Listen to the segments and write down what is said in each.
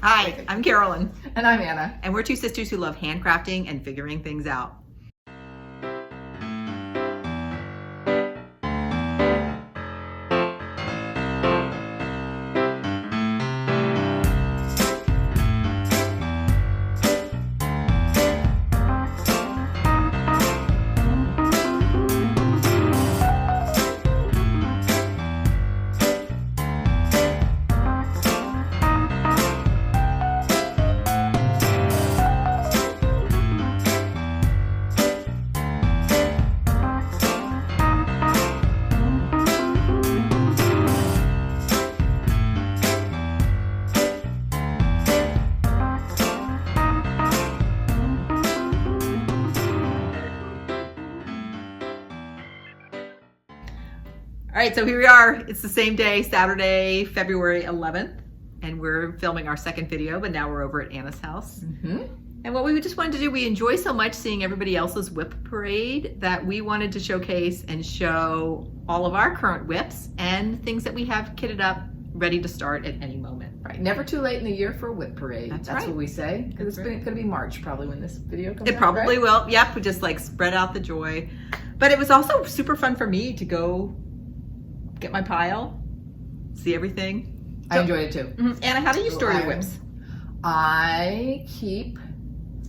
Hi, I'm Carolyn. And I'm Anna. And we're two sisters who love handcrafting and figuring things out. All right, so here we are. It's the same day, Saturday, February 11th, and we're filming our second video, but now we're over at Anna's house. And what we just wanted to do, we enjoy so much seeing everybody else's whip parade that we wanted to showcase and show all of our current whips and things that we have kitted up, ready to start at any moment. Right, never too late in the year for a whip parade. That's right. What we say, because it's going to be March probably when this video comes out. It probably right? will. Yep, we just like spread out the joy. But it was also super fun for me to go get my pile, see everything. I enjoyed it too. Anna, how do you store your whips? I keep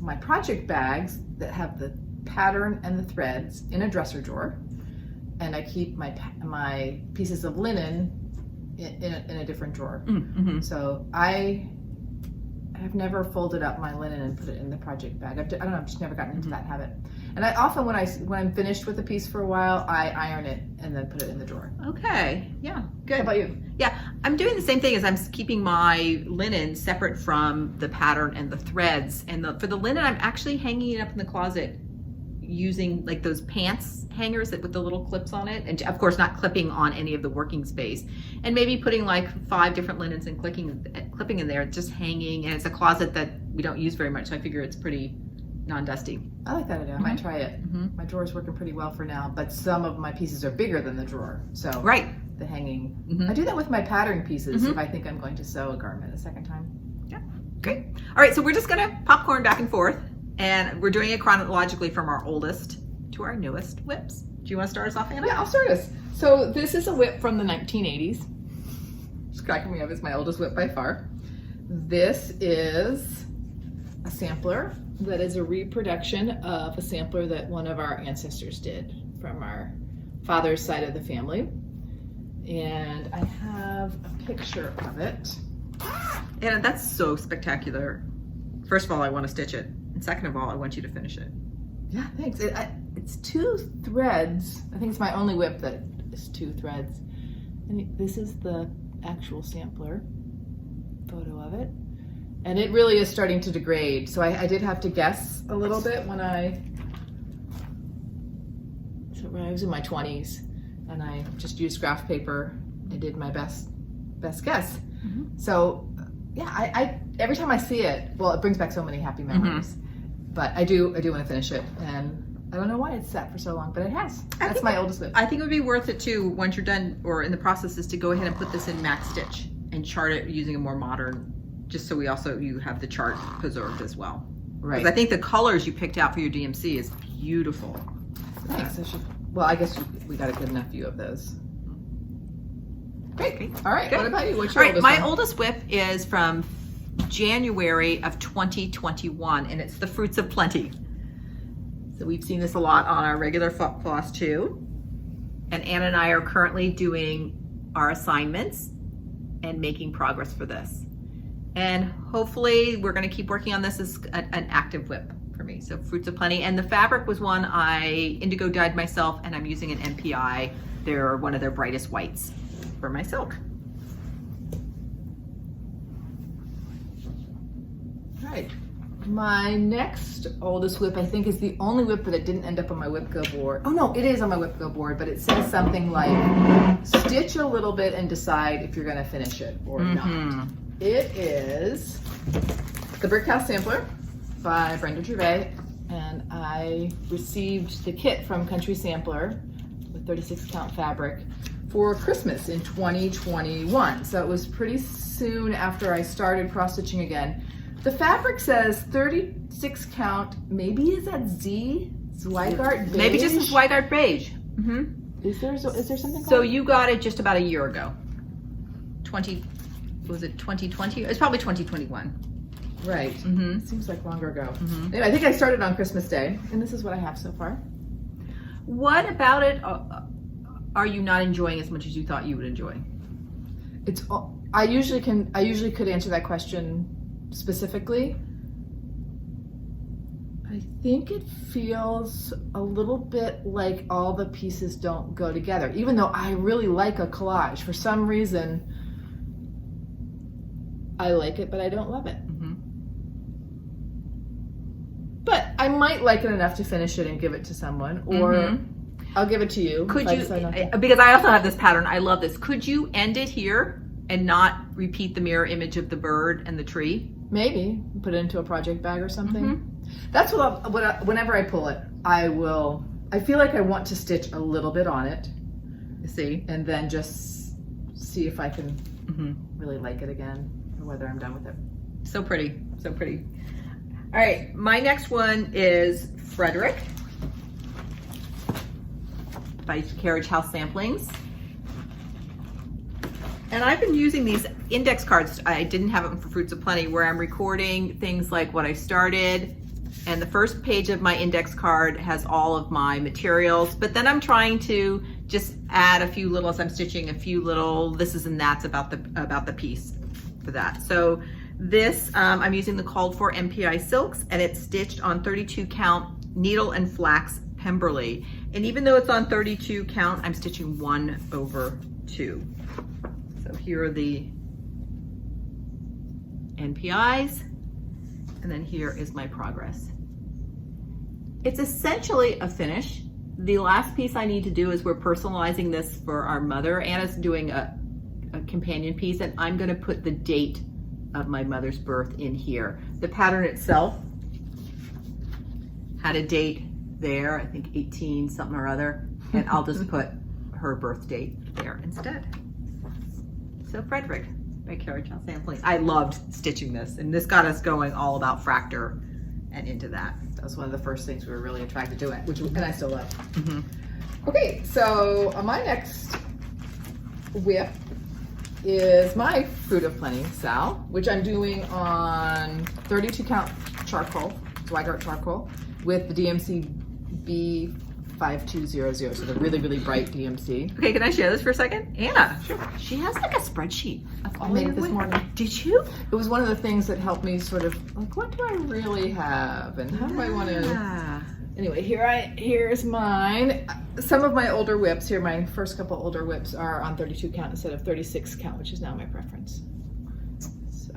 my project bags that have the pattern and the threads in a dresser drawer, and I keep my pieces of linen in a different drawer. So I have never folded up my linen and put it in the project bag. I don't know, I've just never gotten into that habit. And I often, when I'm finished with a piece for a while, I iron it and then put it in the drawer. Okay, yeah, good. How about you? Yeah, I'm doing the same thing as I'm keeping my linen separate from the pattern and the threads. And for the linen, I'm actually hanging it up in the closet using like those pants hangers with the little clips on it. And of course, not clipping on any of the working space. And maybe putting like 5 different linens and clipping in there, just hanging. And it's a closet that we don't use very much, so I figure it's pretty non-dusty. I like that idea. I might try it. My drawer's working pretty well for now, but some of my pieces are bigger than the drawer. So the hanging. I do that with my pattern pieces if I think I'm going to sew a garment a second time. Yeah, great. All right, so we're just gonna popcorn back and forth, and we're doing it chronologically from our oldest to our newest whips. Do you want to start us off, Anna? Yeah, I'll start us. So this is a whip from the 1980s. It's cracking me up. It's my oldest whip by far. This is a sampler that is a reproduction of a sampler that one of our ancestors did from our father's side of the family. And I have a picture of it. And that's so spectacular. First of all, I want to stitch it. And second of all, I want you to finish it. Yeah, thanks. It's 2 threads. I think it's my only whip that is 2 threads. And this is the actual sampler photo of it. And it really is starting to degrade. So I did have to guess a little bit when I was in my 20s, and I just used graph paper and did my best guess. So yeah, I every time I see it, well, it brings back so many happy memories. But I do want to finish it, and I don't know why it's sat for so long, but it has. That's my oldest whip. I think it would be worth it too, once you're done or in the process, is to go ahead and put this in max stitch and chart it using a more modern, just so you have the chart preserved as well. Right. I think the colors you picked out for your DMC is beautiful. Thanks. Well, I guess we got a good enough view of those. Great. All right. Good. What about you? What's your oldest one? My oldest whip is from January of 2021, and it's the Fruits of Plenty. So we've seen this a lot on our regular floss too. And Anna and I are currently doing our assignments and making progress for this. And hopefully we're going to keep working on this as an active whip for me. So Fruits of Plenty. And the fabric was one I indigo dyed myself, and I'm using an MPI. They're one of their brightest whites for my silk. All right. My next oldest whip, I think, is the only whip that it didn't end up on my whip go board. Oh no, it is on my whip go board, but it says something like, stitch a little bit and decide if you're going to finish it or not. It is the Brick House Sampler by Brenda Gervais, and I received the kit from Country Sampler with 36 count fabric for Christmas in 2021. So it was pretty soon after I started cross stitching again. The fabric says 36 count. Maybe is that Zweigart beige? Maybe just a Zweigart beige. Is there something? So you got it just about a year ago. Was it 2020? It's probably 2021. Right. Seems like longer ago. Anyway, I think I started on Christmas Day, and this is what I have so far. What about it are you not enjoying as much as you thought you would enjoy? It's I usually could answer that question specifically. I think it feels a little bit like all the pieces don't go together, even though I really like a collage. For some reason, I like it, but I don't love it. But I might like it enough to finish it and give it to someone, or I'll give it to you. Could you, because I also have this pattern, I love this. Could you end it here and not repeat the mirror image of the bird and the tree? Maybe put it into a project bag or something. That's whenever I pull it, I feel like I want to stitch a little bit on it. See? And then just see if I can really like it again, or whether I'm done with it. So pretty, so pretty. All right, my next one is Frederick by Carriage House Samplings. And I've been using these index cards. I didn't have them for Fruits of Plenty, where I'm recording things like what I started. And the first page of my index card has all of my materials, but then I'm trying to just add a few little, as I'm stitching, a few little thises and that's about the piece for that. So this, I'm using the called for MPI silks, and it's stitched on 32 count needle and flax Pemberley. And even though it's on 32 count, I'm stitching 1/2. So here are the NPIs, and then here is my progress. It's essentially a finish. The last piece I need to do is we're personalizing this for our mother. Anna's doing a companion piece, and I'm gonna put the date of my mother's birth in here. The pattern itself had a date there, I think 18 something or other, and I'll just put her birth date there instead. So Frederick by Carriage House Sampling. I loved stitching this, and this got us going all about fractor and into that. That was one of the first things we were really attracted to it, and I still love. Okay, so my next whip is my Fruit of Plenty Sal, which I'm doing on 32 count charcoal, Zweigart charcoal, with the DMC B5200, so the really, really bright DMC. Okay, can I share this for a second? Anna, sure. She has like a spreadsheet. I made it this morning. Did you? It was one of the things that helped me sort of, like, what do I really have, and how do I want to... Anyway, here's mine. Some of my older whips here, my first couple older whips are on 32 count instead of 36 count, which is now my preference. So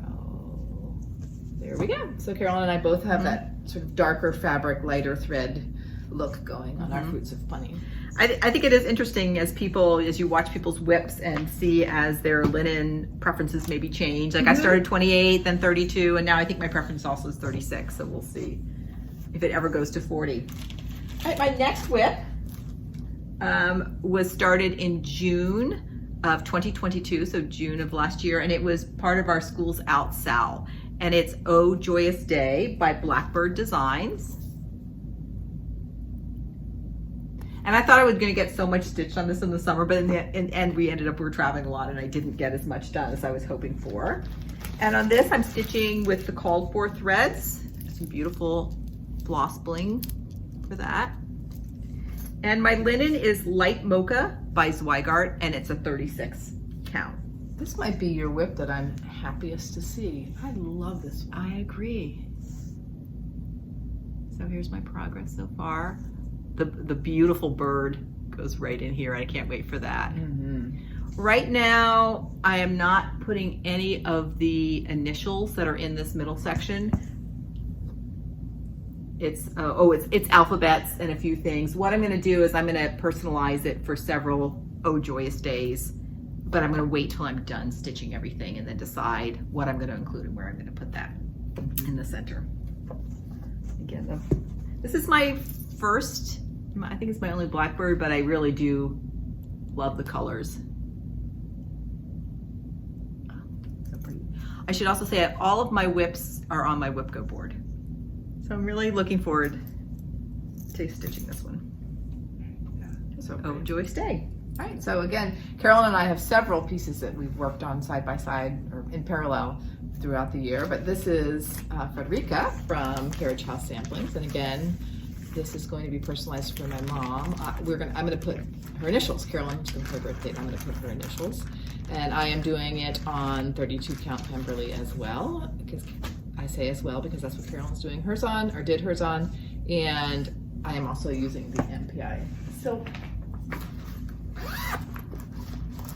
there we go. So Carolyn and I both have that sort of darker fabric, lighter thread look going on our Fruits of Plenty. I think it is interesting as you watch people's whips and see as their linen preferences maybe change. Like I started 28, then 32, and now I think my preference also is 36, so we'll see if it ever goes to 40. All right, my next whip was started in June of 2022, so June of last year, and it was part of our Schools Out Sal. And it's Oh Joyous Day by Blackbird Designs. And I thought I was gonna get so much stitched on this in the summer, but in the end we were traveling a lot and I didn't get as much done as I was hoping for. And on this I'm stitching with the called for threads, some beautiful floss bling for that. And my linen is Light Mocha by Zweigart, and it's a 36 count. This might be your whip that I'm happiest to see. I love this one. I agree. So here's my progress so far. The beautiful bird goes right in here. I can't wait for that. Right now, I am not putting any of the initials that are in this middle section. It's alphabets and a few things. What I'm gonna do is I'm gonna personalize it for several Oh Joyous Days, but I'm gonna wait till I'm done stitching everything and then decide what I'm gonna include and where I'm gonna put that in the center. Again, this is my first, I think it's my only Blackbird, but I really do Love the colors. So pretty. I should also say that all of my whips are on my whip go board. So I'm really looking forward to stitching this one. So Joyous Day. All right, so again, Carolyn and I have several pieces that we've worked on side by side or in parallel throughout the year, but this is Fredericka from Carriage House Samplings, and again, this is going to be personalized for my mom. I'm gonna put her initials. Carolyn's gonna put her birthday, I'm gonna put her initials, and I am doing it on 32 count Pemberley as well, because I say as well because that's what Carolyn's doing hers on, or did hers on, and I am also using the MPI silk.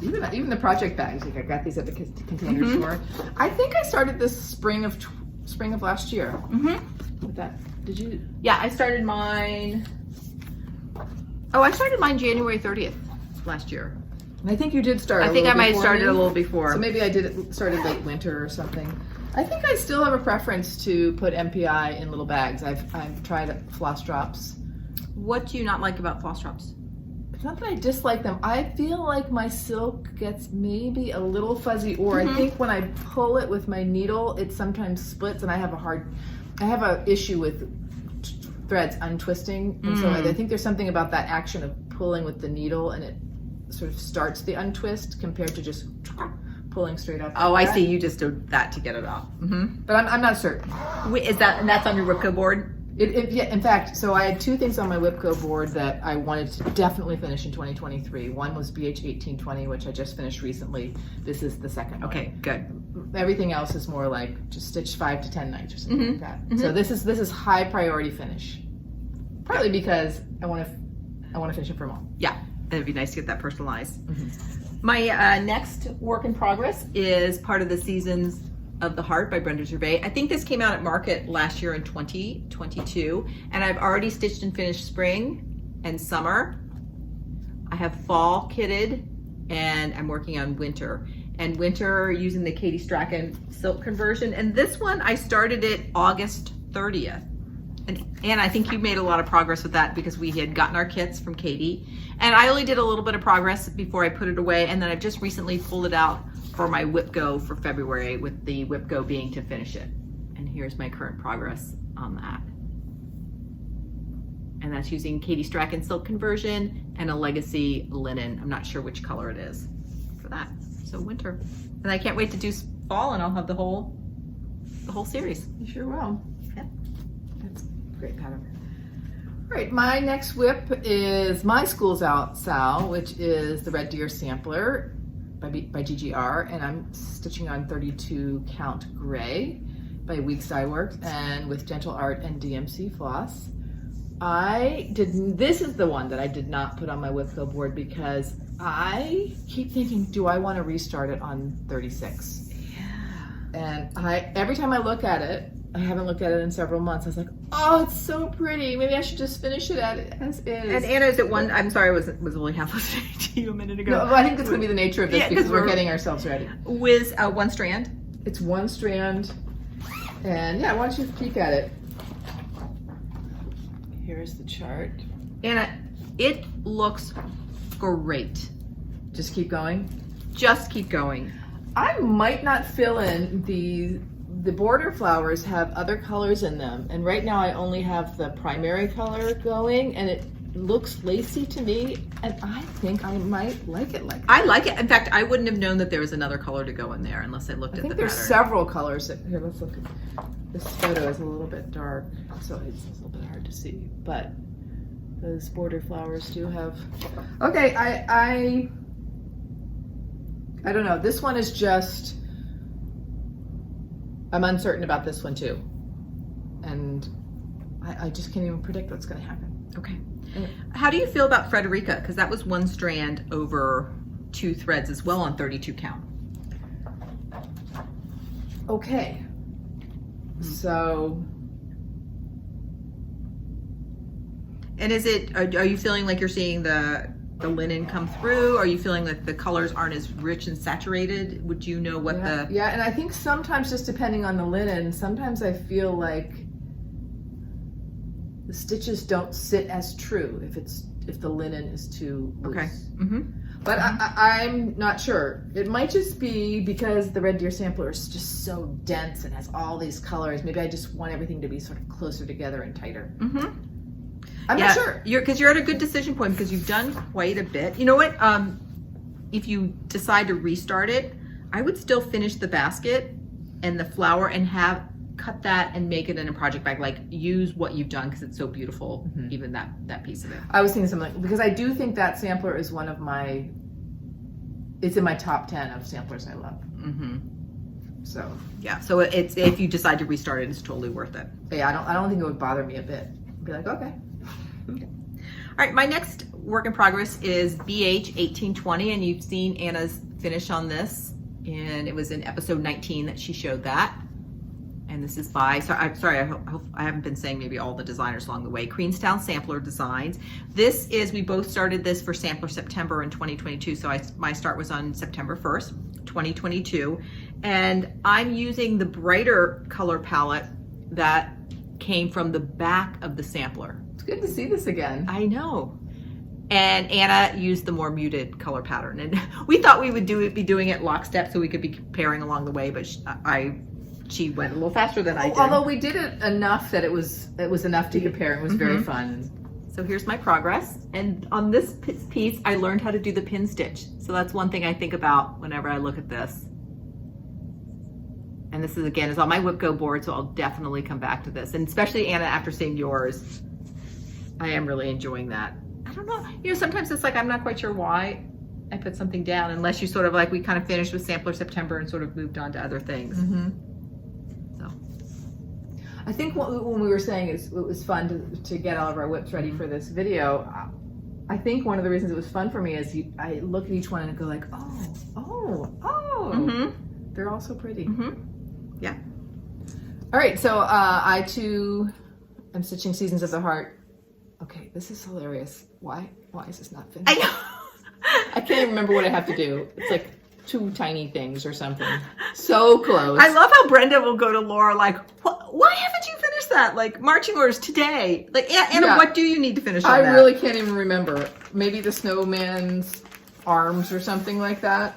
Even the project bags, like I got these at the container store. I think I started this spring of last year. With that, did you? Yeah, I started mine. Oh, I started mine January 30th last year. And I think you did start. I think I might have started a little before. So maybe I started late winter or something. I think I still have a preference to put MPI in little bags. I've tried floss drops. What do you not like about floss drops? It's not that I dislike them. I feel like my silk gets maybe a little fuzzy, or I think when I pull it with my needle, it sometimes splits, and I have an issue with threads untwisting, and so I think there's something about that action of pulling with the needle, and it sort of starts the untwist compared to just pulling straight up. Oh, I see. You just do that to get it off. But I'm not certain. Is that, and that's on your Whipco board? Yeah, in fact, so I had two things on my Whipco board that I wanted to definitely finish in 2023. One was BH 1820, which I just finished recently. This is the second one. Okay, good. Everything else is more like just stitch 5 to 10 nights or something like that. So this is high priority finish. Partly because I want to finish it for mom. Yeah, it'd be nice to get that personalized. My next work in progress is part of the Seasons of the Heart by Brenda Gervais. I think this came out at market last year in 2022, and I've already stitched and finished spring and summer. I have fall kitted, and I'm working on winter. And winter using the Katie Strachan silk conversion. And this one, I started it August 30th. And I think you made a lot of progress with that because we had gotten our kits from Katie. And I only did a little bit of progress before I put it away. And then I've just recently pulled it out for my Whipco for February, with the Whipco being to finish it. And here's my current progress on that. And that's using Katie Strachan silk conversion and a legacy linen. I'm not sure which color it is for that. So winter. And I can't wait to do fall, and I'll have the whole series. You sure will. Yeah. That's a great pattern. All right, my next whip is My School's Out Sal, which is the Red Deer Sampler by GGR, and I'm stitching on 32 count gray by Weeks Dye Works, and with Gentle Art and DMC floss. This is the one that I did not put on my Whipco board because I keep thinking, do I want to restart it on 36? Yeah. And every time I look at it, I haven't looked at it in several months, I was like, oh, it's so pretty. Maybe I should just finish it as is. And Anna, is it one? I'm sorry, I was only half listening to you a minute ago. No, I think that's going to be the nature of this because we're getting ourselves ready. With one strand? It's one strand. And yeah, why don't you peek at it? Here's the chart. Anna, it looks great. Just keep going? Just keep going. I might not fill in the border flowers have other colors in them, and right now I only have the primary color going, and it looks lacy to me, and I think I might like it like that. I like it. In fact, I wouldn't have known that there was another color to go in there unless I looked at the pattern. I think there's several colors. Here, let's look at this photo. Is a little bit dark, so it's a little bit hard to see, but those border flowers do have. Okay, I don't know. This one is just. I'm uncertain about this one too, and I just can't even predict what's going to happen. Okay. How do you feel about Fredericka? Because that was one strand over 2 threads as well on 32 count. Okay. So. And is it? Are you feeling like you're seeing the linen come through? Are you feeling like the colors aren't as rich and saturated? Would you know what Yeah, and I think sometimes, just depending on the linen, sometimes I feel like the stitches don't sit as true if the linen is too loose. Okay. But I'm not sure. It might just be because the Red Deer sampler is just so dense and has all these colors. Maybe I just want everything to be sort of closer together and tighter. I'm not sure. Because you're at a good decision point because you've done quite a bit. You know what? If you decide to restart it, I would still finish the basket and the flower and cut that and make it in a project bag. Like use what you've done because it's so beautiful, even that piece of it. I was thinking something, because I do think that sampler is one of my, it's in my top 10 of samplers I love. So yeah, so it's, if you decide to restart it, it's totally worth it. Yeah, I don't think it would bother me a bit. I'd be like, okay. All right, my next work in progress is BH 1820, and you've seen Anna's finish on this, and it was in episode 19 that she showed that. And this is by, I hope I haven't been saying maybe all the designers along the way, Queenstown Sampler Designs. This is, we both started this for Sampler September in 2022, so my start was on September 1st, 2022. And I'm using the brighter color palette that came from the back of the sampler. It's good to see this again. I know. And Anna used the more muted color pattern. And we thought we would be doing it lockstep so we could be pairing along the way, but she went a little faster than I did. Although we did it enough that it was enough to compare. It was very fun. So here's my progress. And on this piece, I learned how to do the pin stitch. So that's one thing I think about whenever I look at this. And this is, again, is on my Whipco board, so I'll definitely come back to this. And especially, Anna, after seeing yours, I am really enjoying that. I don't know, you know, sometimes it's like, I'm not quite sure why I put something down, unless you sort of like, we kind of finished with Sampler September and sort of moved on to other things. So I think when we were saying it was fun to get all of our whips ready for this video, I think one of the reasons it was fun for me is I look at each one and go like, they're all so pretty. Yeah. All right, so I too am stitching Seasons of the Heart. Okay, this is hilarious. Why is this not finished? I know. I can't even remember what I have to do. It's like 2 tiny things or something. So close. I love how Brenda will go to Laura like, why haven't you finished that? Like, marching orders today. Like, Anna, what do you need to finish on that? I really can't even remember. Maybe the snowman's arms or something like that.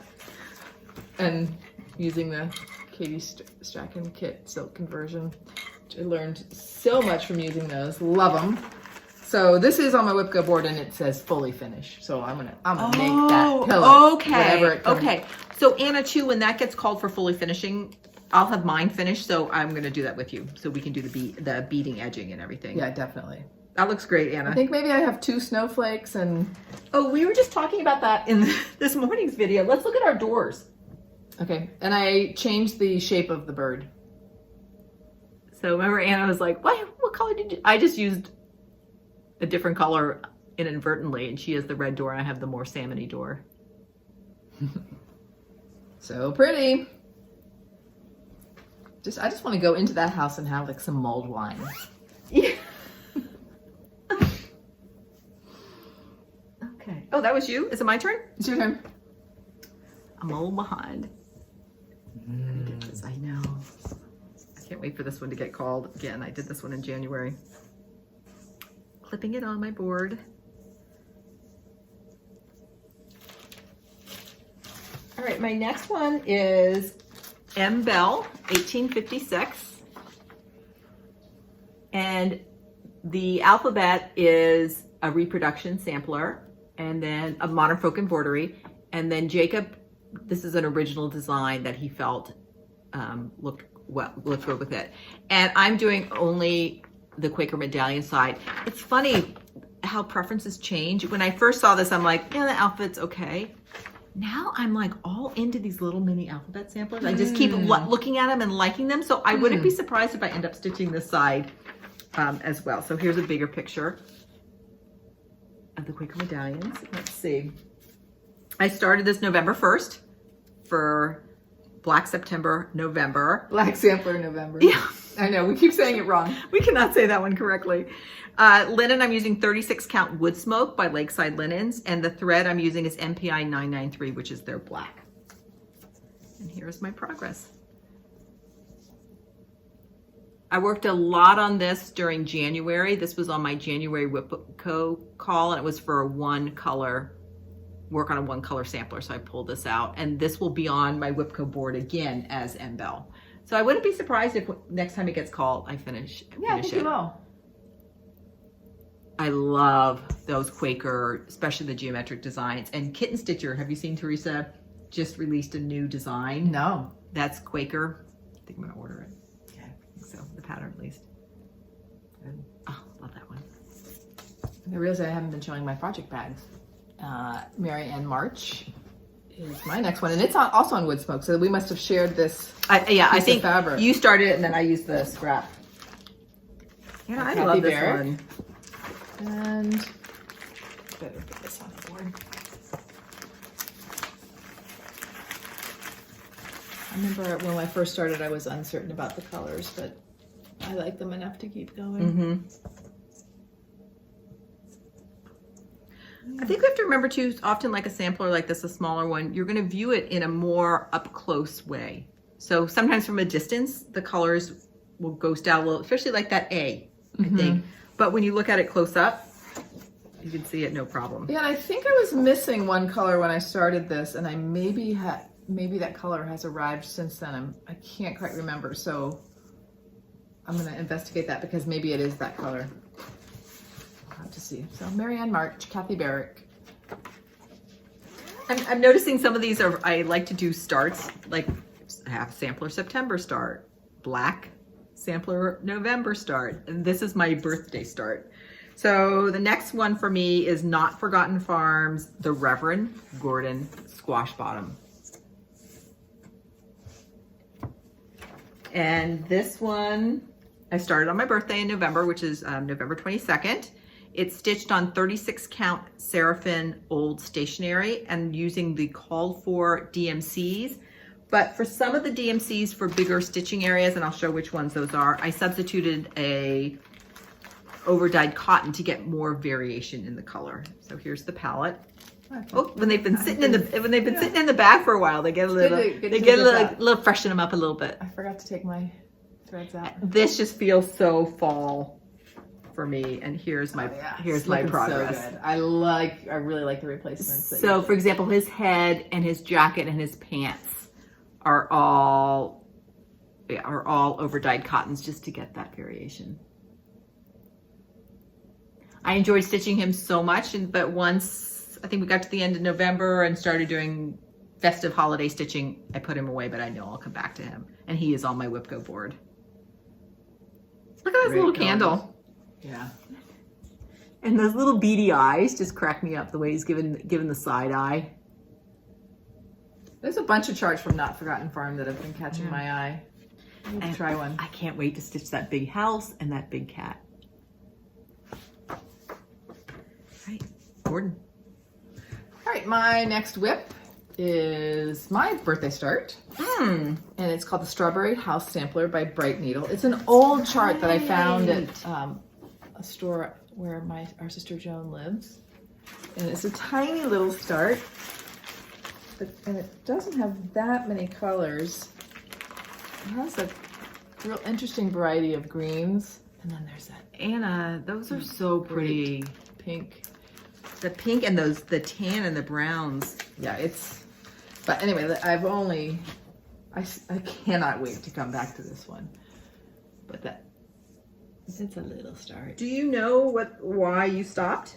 And using the Katie Strachan kit silk conversion. I learned so much from using those. Love them. So this is on my Whipco board and it says fully finished. So I'm gonna make that pillow. Okay. So Anna too, when that gets called for fully finishing, I'll have mine finished. So I'm gonna do that with you, so we can do the beading, edging, and everything. Yeah, definitely. That looks great, Anna. I think maybe I have 2 snowflakes and. Oh, we were just talking about that in this morning's video. Let's look at our doors. Okay, and I changed the shape of the bird. So remember, Anna was like, what color did you? I just used a different color inadvertently, and she has the red door and I have the more salmony door. So pretty. I just want to go into that house and have like some mulled wine. Yeah. Okay. Oh, that was you? Is it my turn? It's your turn. I'm a little behind. I know. I can't wait for this one to get called again. I did this one in January. Clipping it on my board. All right, my next one is M. Bell, 1856. And the alphabet is a reproduction sampler, and then a modern folk embroidery. And then Jacob, this is an original design that he felt looked good with it. And I'm doing only the Quaker medallion side. It's funny how preferences change. When I first saw this, I'm like, yeah, the alphabet's okay. Now I'm like all into these little mini alphabet samplers. I just keep looking at them and liking them. So I wouldn't be surprised if I end up stitching this side as well. So here's a bigger picture of the Quaker medallions. Let's see. I started this November 1st for Black September, November. Black Sampler November. Yeah. I know, we keep saying it wrong. We cannot say that one correctly. Linen, I'm using 36 count wood smoke by Lakeside Linens, and the thread I'm using is MPI 993, which is their black. And here's my progress. I worked a lot on this during January. This was on my January Whipco call, and it was for a 1 color work on a one color sampler, so I pulled this out, and this will be on my Whipco board again as Embel. So I wouldn't be surprised if next time it gets called, I finish Yeah, I think you will. I love those Quaker, especially the geometric designs. And Kitten Stitcher, have you seen Teresa just released a new design? No. That's Quaker. I think I'm gonna order it. Okay. I think so, the pattern at least. And, oh, love that one. I realize I haven't been showing my project bags. Mary Ann March is my next one, and it's also on wood smoke, so we must have shared this. I think fabric. you started it and then I used the scrap. Yeah, I love this one. And better get this on the board. I remember when I first started, I was uncertain about the colors, but I like them enough to keep going. Mm-hmm. I think we have to remember too, often like a sampler like this, a smaller one, you're going to view it in a more up close way. So sometimes from a distance, the colors will ghost out a little, especially like that A, I think. But when you look at it close up, you can see it no problem. Yeah, and I think I was missing one color when I started this, and I maybe that color has arrived since then. I can't quite remember, so I'm going to investigate that because maybe it is that color. I'll have to see. So Mary Ann March, Kathy Barrick. I'm noticing some of these are, I like to do starts, like I have sampler September start, black sampler November start, and this is my birthday start. So the next one for me is Not Forgotten Farms, the Reverend Gordon Squash Bottom. And this one, I started on my birthday in November, which is November 22nd. It's stitched on 36 count Seraphim old stationery and using the called for DMCs. But for some of the DMCs for bigger stitching areas, and I'll show which ones those are, I substituted a over-dyed cotton to get more variation in the color. So here's the palette. Okay. Oh, when they've been sitting in the bag for a while, they get a little, little freshen them up a little bit. I forgot to take my threads out. This just feels so fall for me, and here's my here's my progress. So good. I really like the replacements. So for example, his head and his jacket and his pants are all over dyed cottons just to get that variation. I enjoyed stitching him so much, but once I think we got to the end of November and started doing festive holiday stitching, I put him away, but I know I'll come back to him, and he is on my Whipco board. Look at this little candle. Yeah. And those little beady eyes just crack me up, the way he's given the side eye. There's a bunch of charts from Not Forgotten Farm that have been catching my eye. And try one. I can't wait to stitch that big house and that big cat. All right, Gordon. All right, my next whip is my birthday start. And it's called the Strawberry House Sampler by Bright Needle. It's an old chart that I found at a store where our sister Joan lives. And it's a tiny little start. And it doesn't have that many colors. It has a real interesting variety of greens. And then there's that Anna, those are so pretty. Pink. The pink and the tan and the browns. Yeah, but anyway, I cannot wait to come back to this one. But it's a little start. Do you know why you stopped?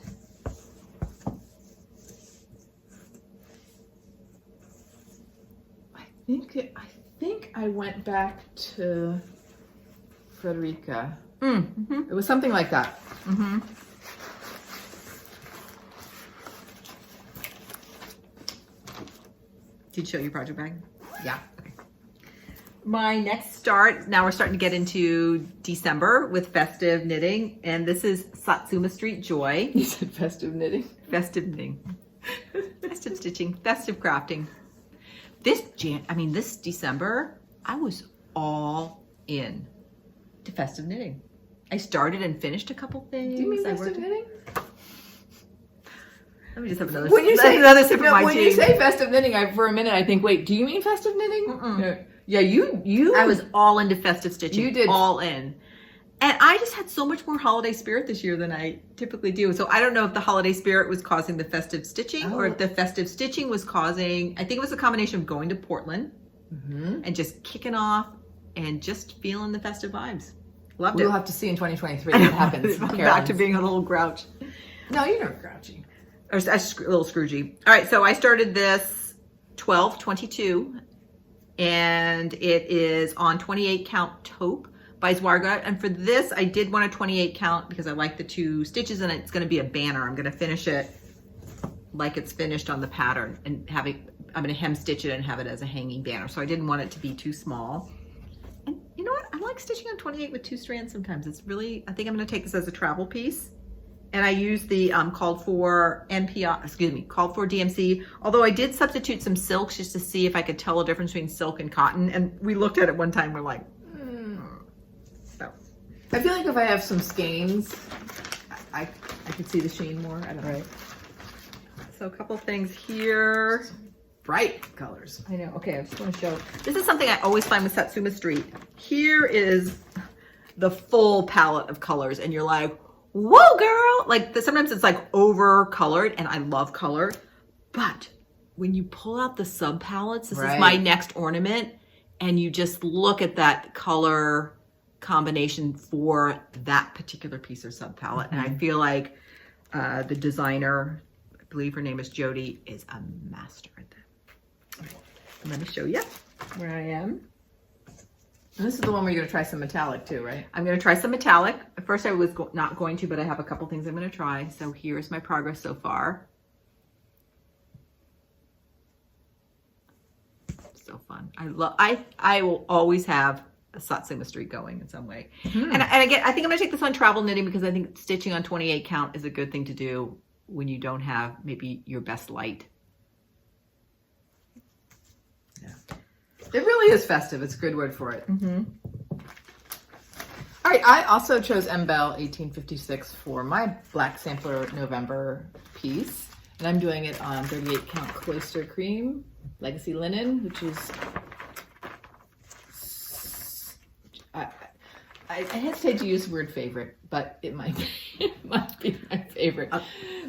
I think I went back to Fredericka. It was something like that. Did you show your project bag? Yeah. Okay. My next start, now we're starting to get into December with festive knitting, and this is Satsuma Street Joy. You said festive knitting? Festive knitting. Festive stitching, festive crafting. This December, I was all in to festive knitting. I started and finished a couple things. Do you mean festive knitting? Let me just have another, sip of my tea. When you say festive knitting, for a minute I think, wait, do you mean festive knitting? No. Yeah, you. I was all into festive stitching. You did. All in. And I just had so much more holiday spirit this year than I typically do. So I don't know if the holiday spirit was causing the festive stitching or if the festive stitching was causing, I think it was a combination of going to Portland and just kicking off and just feeling the festive vibes. Loved it. We'll have to see in 2023 what happens. I'm back to being a little grouch. No, you're not grouchy. Or a little scroogey. All right, so I started this 12/22 and it is on 28 count taupe by Zwarga. And for this, I did want a 28 count because I like the 2 stitches and it's gonna be a banner. I'm gonna finish it like it's finished on the pattern and I'm gonna hem stitch it and have it as a hanging banner. So I didn't want it to be too small. And you know what? I like stitching on 28 with 2 strands sometimes. It's really, I think I'm gonna take this as a travel piece. And I used the called for DMC, although I did substitute some silks just to see if I could tell a difference between silk and cotton. And we looked at it one time, we're like, so. I feel like if I have some skeins, I could see the sheen more. I don't know. Right. So a couple things here. Bright colors. I know. Okay, I just want to show. This is something I always find with Satsuma Street. Here is the full palette of colors, and you're like, whoa, girl! Like sometimes it's like over colored, and I love color, but when you pull out the sub palettes, this is my next ornament, and you just look at that color combination for that particular piece or sub palette, and I feel like the designer, I believe her name is Jody, is a master at that. And let me show you where I am. And this is the one where you're going to try some metallic too, right? I'm going to try some metallic. At first I was not going to, but I have a couple things I'm going to try. So here's my progress so far. So fun. I will always have a Satsuma Street going in some way. And again, I think I'm going to take this on travel knitting because I think stitching on 28 count is a good thing to do when you don't have maybe your best light. Yeah. It really is festive. It's a good word for it. All right, I also chose Embell 1856 for my Black Sampler November piece. And I'm doing it on 38 count Cloister Cream Legacy Linen, which is, I hesitate to use the word favorite, but it might be my favorite.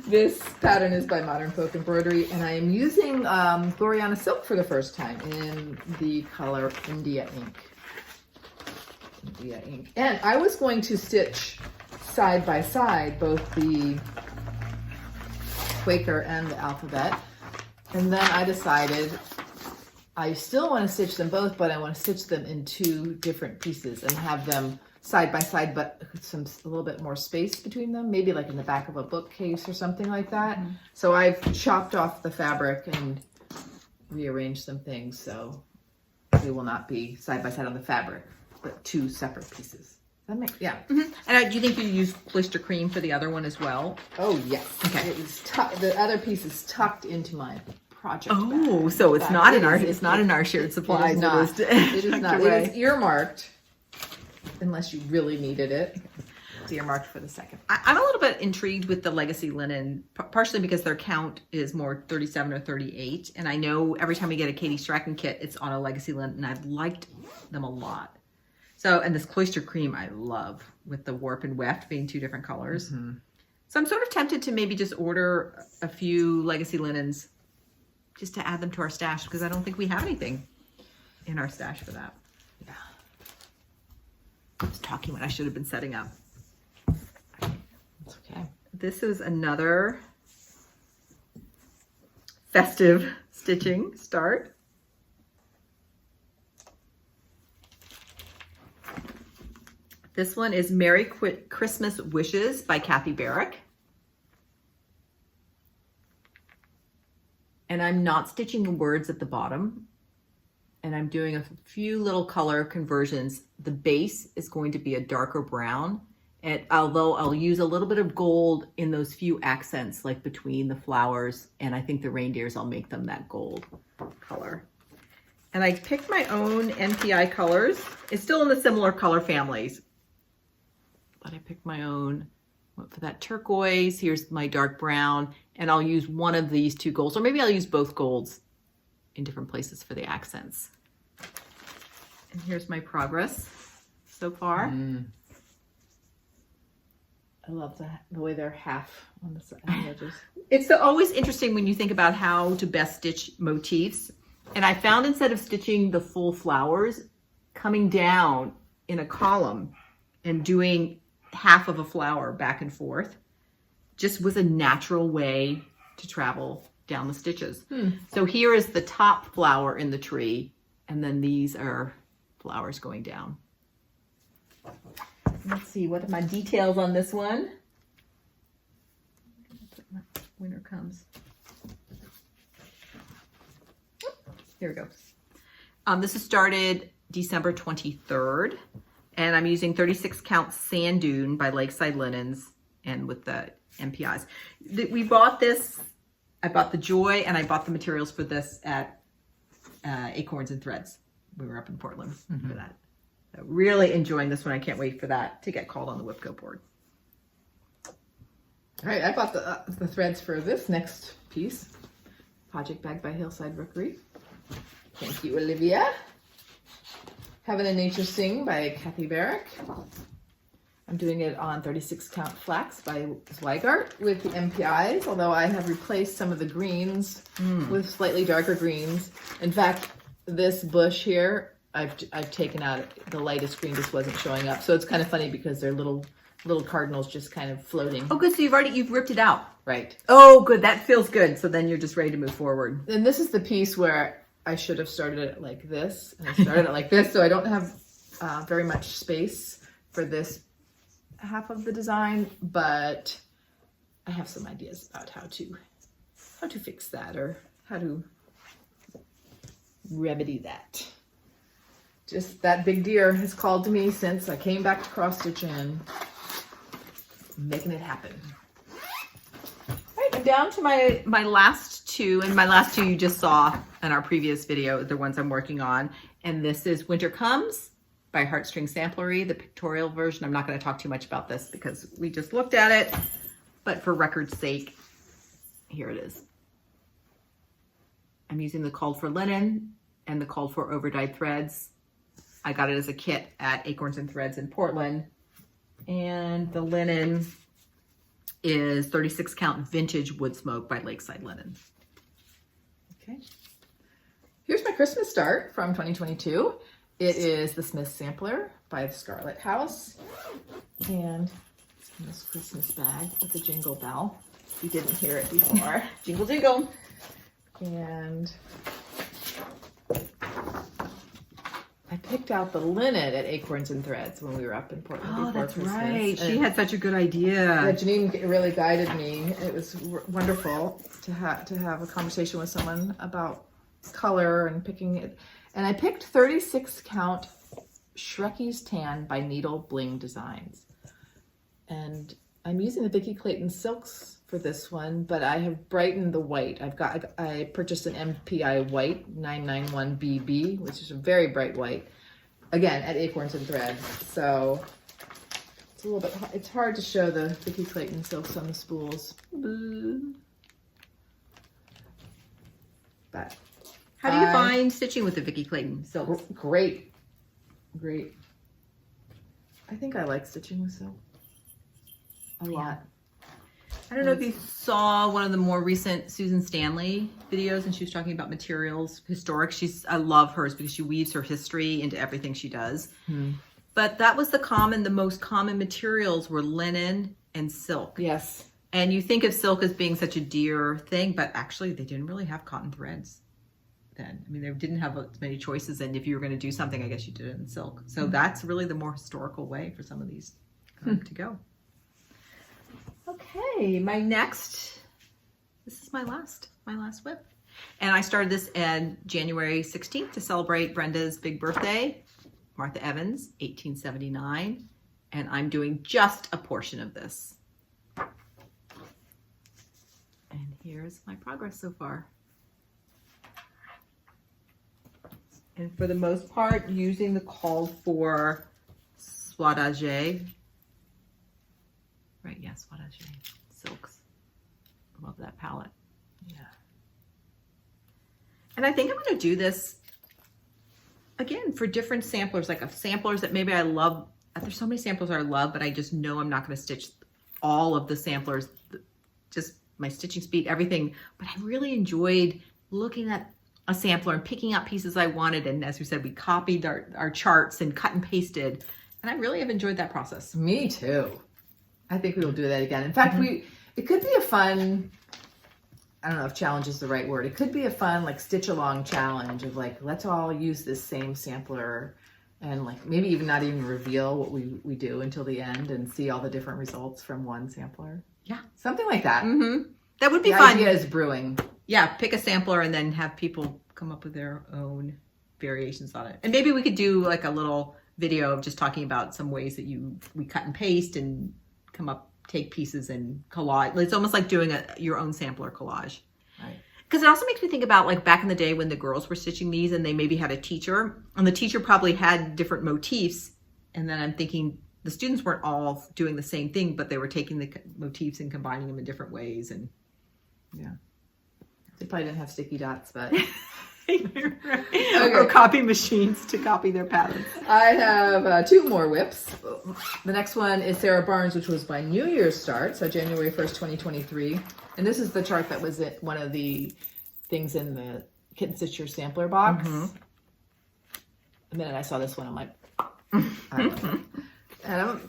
This pattern is by Modern Folk Embroidery, and I am using Gloriana Silk for the first time in the color India Ink. And I was going to stitch side by side both the Quaker and the Alphabet, and then I decided I still want to stitch them both, but I want to stitch them in 2 different pieces and have them side by side, but a little bit more space between them, maybe like in the back of a bookcase or something like that. So I've chopped off the fabric and rearranged some things so they will not be side by side on the fabric, but 2 separate pieces. That makes, yeah. And do you think you use Cloister Cream for the other one as well? Oh yes. Okay. It is the other piece is tucked into my project bag. So it's not in our shared supplies. It is not. It is not. It is earmarked. Unless you really needed it. It's earmarked for the second. I'm a little bit intrigued with the Legacy Linen, partially because their count is more 37 or 38. And I know every time we get a Katie Strachan kit, it's on a Legacy Linen, and I've liked them a lot. So, and this Cloister Cream I love, with the warp and weft being 2 different colors. So I'm sort of tempted to maybe just order a few Legacy Linens just to add them to our stash, because I don't think we have anything in our stash for that. Yeah. I was talking when I should have been setting up. It's okay. This is another festive stitching start. This one is Merry Christmas Wishes by Kathy Barrick. And I'm not stitching the words at the bottom. And I'm doing a few little color conversions. The base is going to be a darker brown. And although I'll use a little bit of gold in those few accents, like between the flowers, and I think the reindeers, I'll make them that gold color. And I picked my own NPI colors. It's still in the similar color families, but I picked my own. Went for that turquoise. Here's my dark brown, and I'll use one of these 2 golds, or maybe I'll use both golds in different places for the accents. And here's my progress so far. I love the way they're half on the side on the edges. It's always interesting when you think about how to best stitch motifs. And I found instead of stitching the full flowers, coming down in a column and doing half of a flower back and forth just was a natural way to travel down the stitches. So here is the top flower in the tree, and then these are flowers going down. Let's see, what are my details on this one? Winter comes. Here we go. This is started December 23rd, and I'm using 36 count sand dune by Lakeside Linens and with the MPIs. We bought this, I bought the Joy, and I bought the materials for this at Acorns and Threads. We were up in Portland for that. So really enjoying this one. I can't wait for that to get called on the Whipco board. All right, I bought the threads for this next piece. Project Bag by Hillside Rookery. Thank you, Olivia. Heaven and Nature Sing by Kathy Barrick. I'm doing it on 36 count flax by Zweigart with the MPIs, although I have replaced some of the greens with slightly darker greens. In fact, this bush here, I've taken out the lightest green, just wasn't showing up. So it's kind of funny because they're little cardinals just kind of floating. Oh, good. So you've ripped it out. Right. Oh, good. That feels good. So then you're just ready to move forward. And this is the piece where I should have started it like this, and I started it like this, so I don't have very much space for this half of the design, but I have some ideas about how to fix that or how to remedy that. Just that big deer has called to me since I came back to cross stitching, making it happen. All right, I'm down to my last two, and my last two you just saw in our previous video, the ones I'm working on. And this is Winter Comes by Heartstring Samplery, the pictorial version. I'm not going to talk too much about this because we just looked at it, but for record's sake, here it is. I'm using the called for linen and the called for overdyed threads. I got it as a kit at Acorns and Threads in Portland. And the linen is 36 count vintage wood smoke by Lakeside Linen. Okay. Here's my Christmas start from 2022. It is the Smith Sampler by the Scarlet House. And it's in this Christmas bag with a jingle bell. If you didn't hear it before. Jingle, jingle. And I picked out the linen at Acorns and Threads when we were up in Portland before that's Christmas. right. She And had such a good idea. yeah, Janine really guided me. It was wonderful to have a conversation with someone about color and picking it. And I picked 36 count Shrekie's Tan by Needle Bling Designs. And I'm using the Vicki Clayton silks for this one, but I have brightened the white. I purchased an MPI white 991BB, which is a very bright white, again at Acorns and Threads. So it's a little bit, it's hard to show the Vicki Clayton silks on the spools. But How do you find stitching with the Vicki Clayton silks? great. I think I like stitching with silk a lot. I don't know if you saw one of the more recent Susan Stanley videos, and she was talking about materials, historic. I love hers because she weaves her history into everything she does. But that was the most common materials were linen and silk. Yes. And you think of silk as being such a dear thing, but actually they didn't really have cotton threads then. I mean, they didn't have as many choices, and if you were going to do something, I guess you did it in silk. So that's really the more historical way for some of these to go. Okay, this is my last whip. And I started this on January 16th to celebrate Brenda's big birthday, Martha Evans, 1879. And I'm doing just a portion of this. And here's my progress so far. And for the most part, using the called for soidage. Right, yes, soidage silks. Love that palette. Yeah. And I think I'm going to do this again for different samplers, like samplers that maybe I love. There's so many samplers I love, but I just know I'm not going to stitch all of the samplers, just my stitching speed, everything. But I really enjoyed looking at a sampler and picking out pieces I wanted. And as we said, we copied our charts and cut and pasted. And I really have enjoyed that process. Me too. I think we will do that again. In fact, it could be a fun, I don't know if challenge is the right word. It could be a fun like stitch along challenge of like, let's all use this same sampler and like maybe even not even reveal what we do until the end and see all the different results from one sampler. Yeah. Something like that. That would be The fun. idea is brewing. Yeah, pick a sampler and then have people come up with their own variations on it. And maybe we could do like a little video of just talking about some ways that we cut and paste and take pieces and collage. It's almost like doing your own sampler collage. Right. Because it also makes me think about like back in the day when the girls were stitching these and they maybe had a teacher and the teacher probably had different motifs. And then I'm thinking the students weren't all doing the same thing, but they were taking the motifs and combining them in different ways. And yeah, they probably didn't have sticky dots, but or copy machines to copy their patterns. I have 2 more whips. The next one is Sarah Barnes, which was my New Year's start, so January 1st, 2023. And this is the chart that was one of the things in the Kitten Stitcher sampler box. The minute I saw this one, I'm like, I love it. And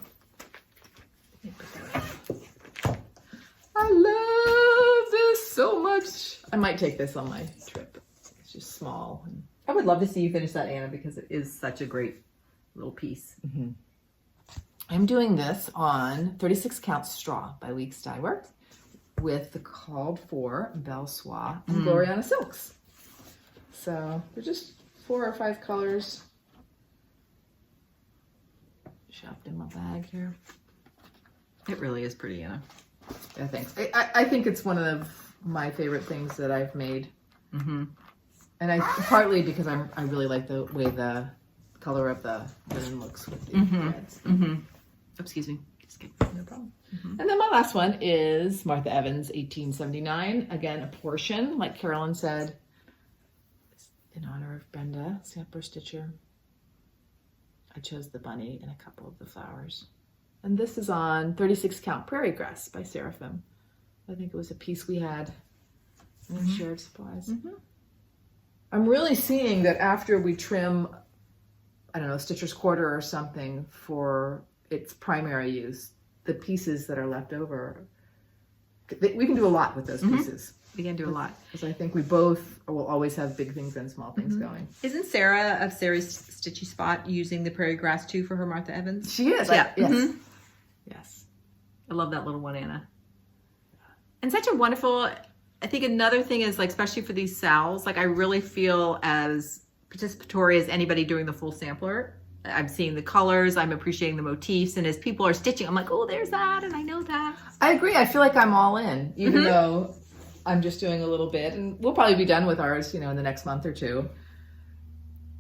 I love this so much. I might take this on my trip. It's just small. I would love to see you finish that, Anna, because it is such a great little piece. I'm doing this on 36 count straw by Weeks Dye Works with the called for Belle Soie and Gloriana silks. So they're just 4 or 5 colors. Shoved in my bag here. It really is pretty, Anna. Yeah, thanks. I think it's one of my favorite things that I've made. And partly because I really like the way the color of the linen looks with the threads. Excuse me. Just kidding. No problem. And then my last one is Martha Evans, 1879. Again, a portion, like Carolyn said, in honor of Brenda, sampler stitcher. I chose the bunny and a couple of the flowers. And this is on 36 count Prairie Grass by Seraphim. I think it was a piece we had in shared supplies. I'm really seeing that after we trim, I don't know, Stitcher's Quarter or something for its primary use, the pieces that are left over, we can do a lot with those pieces. We can do a lot. Because I think we both will always have big things and small things going. Isn't Sarah of Sarah's Stitchy Spot using the Prairie Grass too for her Martha Evans? She is. Yeah. Yes. Yes. I love that little one, Anna. And such a wonderful, I think another thing is like, especially for these sals, like I really feel as participatory as anybody doing the full sampler. I'm seeing the colors, I'm appreciating the motifs, and as people are stitching, I'm like, oh, there's that, and I know that. I agree. I feel like I'm all in, even though I'm just doing a little bit, and we'll probably be done with ours, in the next month or two.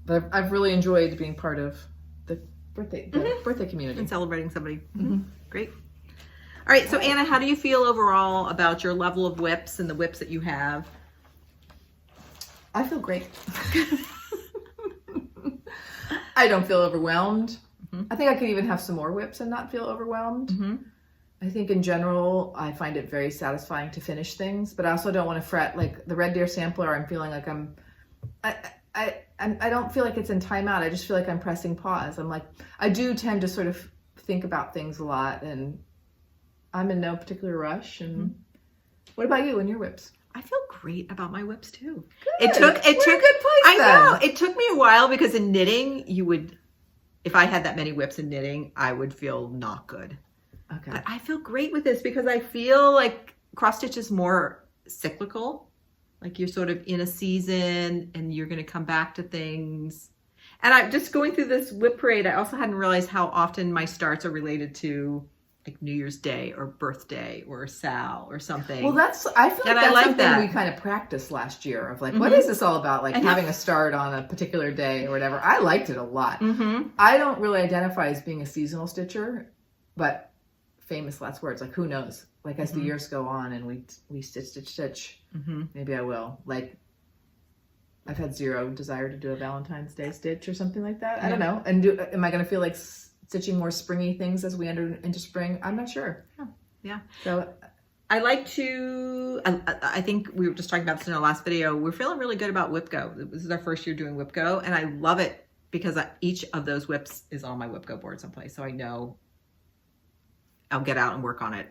But I've really enjoyed being part of the birthday community. And celebrating somebody. Great. All right, so Anna, how do you feel overall about your level of whips and the whips that you have? I feel great. I don't feel overwhelmed. I think I could even have some more whips and not feel overwhelmed. I think in general, I find it very satisfying to finish things, but I also don't want to fret. Like the Red Deer sampler, I'm feeling like I don't feel like it's in timeout. I just feel like I'm pressing pause. I'm like, I do tend to sort of think about things a lot, and I'm in no particular rush. And what about you and your whips? I feel great about my whips too. Good. We're in a good place. I know. It took me a while because in knitting, if I had that many whips in knitting, I would feel not good. Okay. But I feel great with this because I feel like cross stitch is more cyclical. Like you're sort of in a season and you're going to come back to things. And I'm just going through this whip parade. I also hadn't realized how often my starts are related to like New Year's Day or birthday or Sal or something. Well, I feel like that's like something that. we kind of practiced last year of like, what is this all about? Like having a start on a particular day or whatever. I liked it a lot. I don't really identify as being a seasonal stitcher, but famous last words, like who knows? Like as the years go on and we stitch, maybe I will. Like I've had zero desire to do a Valentine's Day stitch or something like that. I don't know. And am I going to feel like stitching more springy things as we enter into spring? I'm not sure. Yeah. So I like to, I think we were just talking about this in our last video. We're feeling really good about Whip Go. This is our first year doing Whip Go, and I love it because each of those whips is on my Whip Go board someplace. So I know I'll get out and work on it